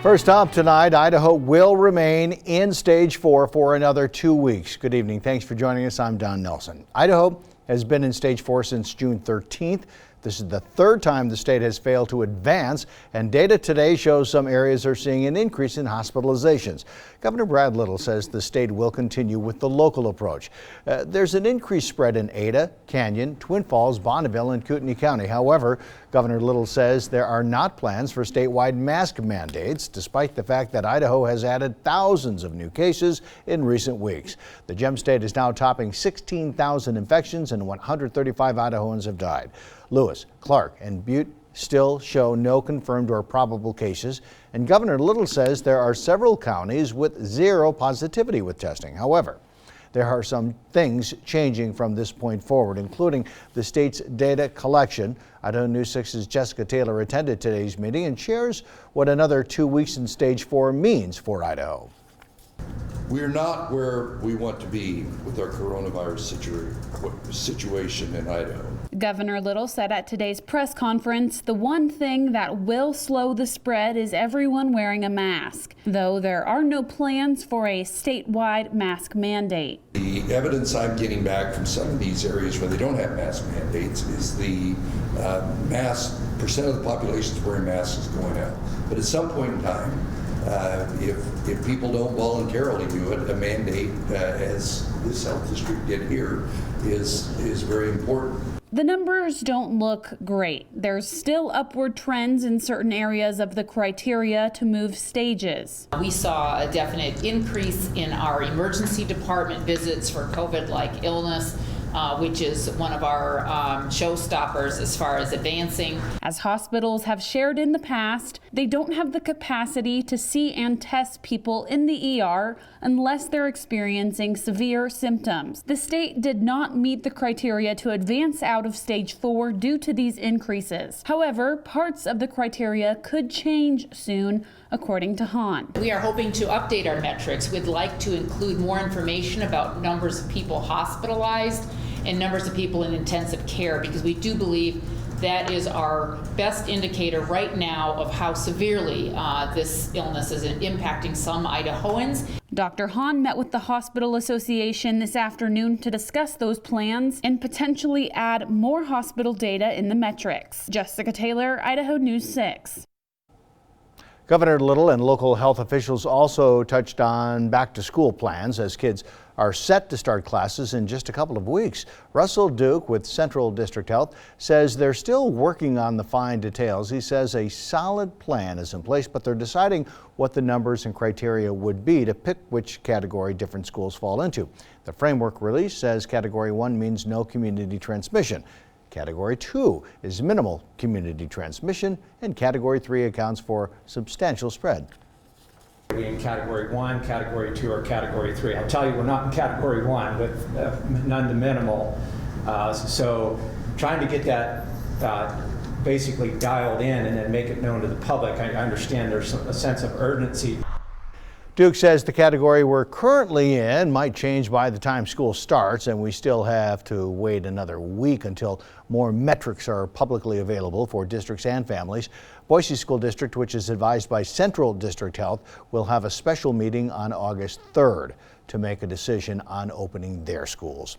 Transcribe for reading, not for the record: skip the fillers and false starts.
First up tonight, Idaho will remain in stage 4 for another 2 weeks. Good evening. Thanks for joining us. I'm Don Nelson. Idaho has been in stage 4 since June 13th. This is the third time the state has failed to advance, and data today shows some areas are seeing an increase in hospitalizations. Governor Brad Little says the state will continue with the local approach. There's an increased spread in Ada, Canyon, Twin Falls, Bonneville, and Kootenai County. However, Governor Little says there are not plans for statewide mask mandates, despite the fact that Idaho has added thousands of new cases in recent weeks. The Gem State is now topping 16,000 infections and 135 Idahoans have died. Lewis, Clark, and Butte still show no confirmed or probable cases, and Governor Little says there are several counties with zero positivity with testing. However, there are some things changing from this point forward, including the state's data collection. Idaho News 6's Jessica Taylor attended today's meeting and shares what another 2 weeks in stage 4 means for Idaho. We're not where we want to be with our coronavirus situation in Idaho. Governor Little said at today's press conference, the one thing that will slow the spread is everyone wearing a mask, though there are no plans for a statewide mask mandate. The evidence I'm getting back from some of these areas where they don't have mask mandates is the percent of the population wearing masks is going up. But at some point in time, if people don't voluntarily do it, a mandate, as this health district did here, is very important. The numbers don't look great. There's still upward trends in certain areas of the criteria to move stages. We saw a definite increase in our emergency department visits for COVID-like illness, which is one of our showstoppers as far as advancing. As hospitals have shared in the past, they don't have the capacity to see and test people in the ER unless they're experiencing severe symptoms. The state did not meet the criteria to advance out of stage 4 due to these increases. However, parts of the criteria could change soon, according to Hahn. We are hoping to update our metrics. We'd like to include more information about numbers of people hospitalized and numbers of people in intensive care, because we do believe that is our best indicator right now of how severely this illness is impacting some Idahoans. Dr. Hahn met with the Hospital Association this afternoon to discuss those plans and potentially add more hospital data in the metrics. Jessica Taylor, Idaho News 6. Governor Little and local health officials also touched on back-to-school plans as kids are set to start classes in just a couple of weeks. Russell Duke with Central District Health says they're still working on the fine details. He says a solid plan is in place, but they're deciding what the numbers and criteria would be to pick which category different schools fall into. The framework release says Category 1 means no community transmission. Category 2 is minimal community transmission, and Category 3 accounts for substantial spread. Are we in Category 1, Category 2, or Category 3? I'll tell you, we're not in Category 1 with none to minimal. So trying to get that basically dialed in and then make it known to the public. I understand there's a sense of urgency. Duke says the category we're currently in might change by the time school starts, and we still have to wait another week until more metrics are publicly available for districts and families. Boise School District, which is advised by Central District Health, will have a special meeting on August 3rd to make a decision on opening their schools.